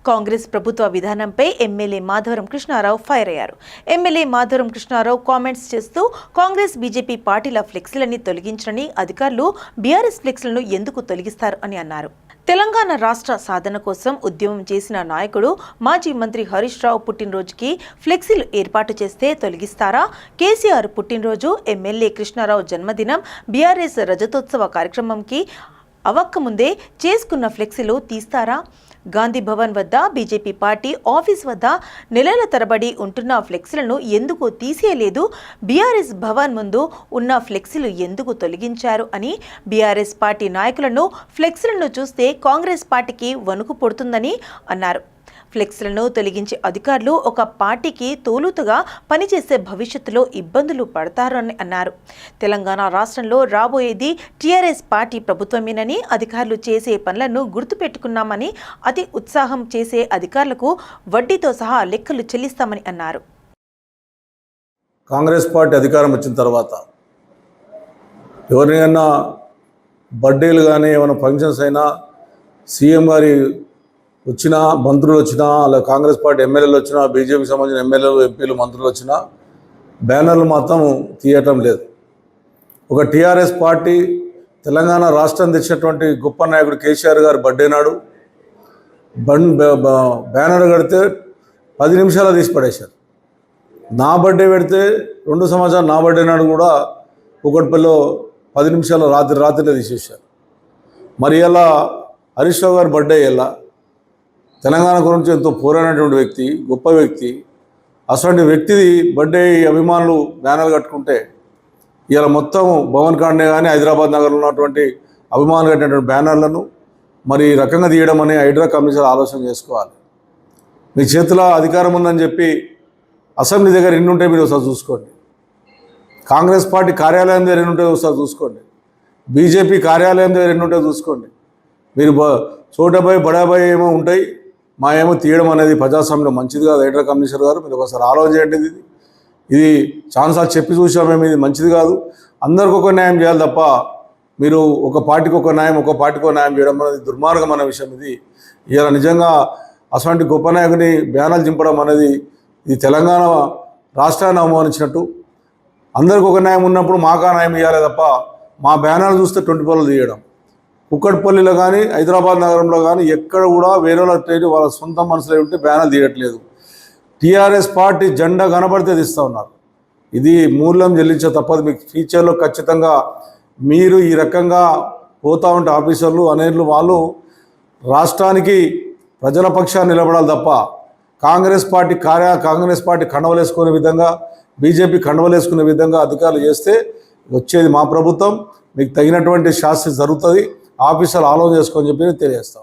కాంగ్రెస్ ప్రభుత్వ విధానంపై MLA Madhavaram Krishnarao fire అయ్యారు. ఎమ్మెల్యే మాధవరం కృష్ణారావు కామెంట్స్ చేస్తూ కాంగ్రెస్ బీజేపీ పార్టీల ఫ్లెక్సీలని తొలగించని అధికారులు బీఆర్ఎస్ ఫ్లెక్సీలను ఎందుకు తొలగిస్తారు అని అన్నారు. తెలంగాణ రాష్ట్ర సాధన కోసం ఉద్యమం చేసిన నాయకుడు మాజీ మంత్రి హరీష్ రావు పుట్టినరోజుకి ఫ్లెక్సీలు ఏర్పాటు చేస్తే తొలగిస్తారా? కేసీఆర్ పుట్టినరోజు, ఎమ్మెల్యే కృష్ణారావు జన్మదినం, బీఆర్ఎస్ రజతోత్సవ కార్యక్రమంకి అవక్క ముందే చేసుకున్న ఫ్లెక్సీలు తీస్తారా? గాంధీ భవన్ వద్ద బీజేపీ పార్టీ ఆఫీస్ వద్ద నెలల తరబడి ఉంటున్న ఫ్లెక్సీలను ఎందుకు తీసేయలేదు? బీఆర్ఎస్ భవన్ ముందు ఉన్న ఫ్లెక్సీలు ఎందుకు తొలగించారు అని బీఆర్ఎస్ పార్టీ నాయకులను ఫ్లెక్సీలను చూస్తే కాంగ్రెస్ పార్టీకి వణుకు పుడుతుందని అన్నారు. ఫ్లెక్సీలను తొలగించే అధికారులు ఒక పార్టీకి తోలుతుగా పనిచేసే భవిష్యత్తులో ఇబ్బందులు పడతారని అన్నారు. తెలంగాణ రాష్ట్రంలో రాబోయేది టీఆర్ఎస్ పార్టీ ప్రభుత్వమేనని, అధికారులు చేసే పనులను గుర్తుపెట్టుకున్నామని, అతి ఉత్సాహం చేసే అధికారులకు వడ్డీతో సహా లెక్కలు చెల్లిస్తామని అన్నారు. కాంగ్రెస్ పార్టీ అధికారం వచ్చిన తర్వాత ఎవరినైనా బర్త్డేలు కానీ ఏమైనా ఫంక్షన్స్ అయినా, సీఎం గారి వచ్చినా, మంత్రులు వచ్చినా, అలా కాంగ్రెస్ పార్టీ ఎమ్మెల్యేలు వచ్చినా, బీజేపీకి సంబంధించిన ఎమ్మెల్యేలు, ఎంపీలు, మంత్రులు వచ్చినా బ్యానర్లు మాత్రం తీయటం లేదు. ఒక టీఆర్ఎస్ పార్టీ తెలంగాణ రాష్ట్రం తెచ్చినటువంటి గొప్ప నాయకుడు కేసీఆర్ గారు బర్త్డే నాడు బ్యానర్ కడితే 10 నిమిషాలు తీసి పడేశారు. నా బర్త్డే పెడితే 2 సంవత్సరాలు నా బర్త్డే నాడు కూడా కూకట్పల్లిలో 10 నిమిషాలు రాత్రిలో తీసేశారు. మరి ఇలా హరీష్ రావు గారి బర్త్డే ఇలా తెలంగాణ గురించి ఎంతో పోరాడినటువంటి వ్యక్తి, గొప్ప వ్యక్తి, అటువంటి వ్యక్తిది బర్త్డే అభిమానులు బ్యానర్లు కట్టుకుంటే ఇలా మొత్తం భవన్ కాండే కానీ హైదరాబాద్ నగరంలో ఉన్నటువంటి అభిమానులు కట్టినటువంటి బ్యానర్లను మరి ఈ రకంగా తీయడం అనే హైడ్రా కమిషన్ ఆలోచన చేసుకోవాలి. మీ చేతిలో అధికారం ఉందని చెప్పి అసెంబ్లీ దగ్గర ఎన్ని ఉంటే మీరు ఒకసారి చూసుకోండి. కాంగ్రెస్ పార్టీ కార్యాలయం దగ్గర ఎన్ని ఉంటే ఒకసారి చూసుకోండి. బీజేపీ కార్యాలయం దగ్గర ఎన్ని ఉంటే చూసుకోండి. మీరు చోటపై బడాబాయి ఏమో ఉంటాయి, మా ఏమో తీయడం అనేది ప్రజాస్వామ్యం మంచిది కాదు. హైడ్రా కమిషనర్ గారు మీరు ఒకసారి ఆలోచన చేయండి. ఇది చాలాసార్లు చెప్పి చూసాం మేము, ఇది మంచిది కాదు. అందరికీ ఒక న్యాయం చేయాలి తప్ప మీరు ఒక పార్టీకి ఒక న్యాయం, ఒక పార్టీకి ఒక న్యాయం చేయడం అనేది దుర్మార్గమైన విషయం. ఇలా నిజంగా అటువంటి గొప్ప నాయకుని బ్యానర్లు చింపడం అనేది ఇది తెలంగాణ రాష్ట్రాన్ని అవమానించినట్టు. అందరికీ ఒక న్యాయం ఉన్నప్పుడు మాకా న్యాయం ఇవ్వాలి తప్ప మా బ్యానర్లు చూస్తే 20 పనులు తీయడం. కుక్కట్పల్లిలో కానీ హైదరాబాద్ నగరంలో కానీ ఎక్కడ కూడా వేరే వాళ్ళ సొంత మనసులో ఉంటే బ్యానర్ తీయట్లేదు. టీఆర్ఎస్ పార్టీ జెండా కనబడితే తీస్తూ ఉన్నారు. ఇది మూల్యం చెల్లించే తప్పదు. మీకు ఫ్యూచర్లో ఖచ్చితంగా మీరు ఈ రకంగా పోతూ ఉంటే ఆఫీసర్లు అనేర్లు వాళ్ళు రాష్ట్రానికి ప్రజల పక్షాన్ని నిలబడాలి తప్ప కాంగ్రెస్ పార్టీ కండవలేసుకునే విధంగా, బీజేపీ కండవలేసుకునే విధంగా అధికారులు చేస్తే వచ్చేది మా ప్రభుత్వం. మీకు తగినటువంటి శాస్త్రం జరుగుతుంది. ఆఫీసర్లు ఆలోచన చేసుకొని చెప్పి తెలియజేస్తాం.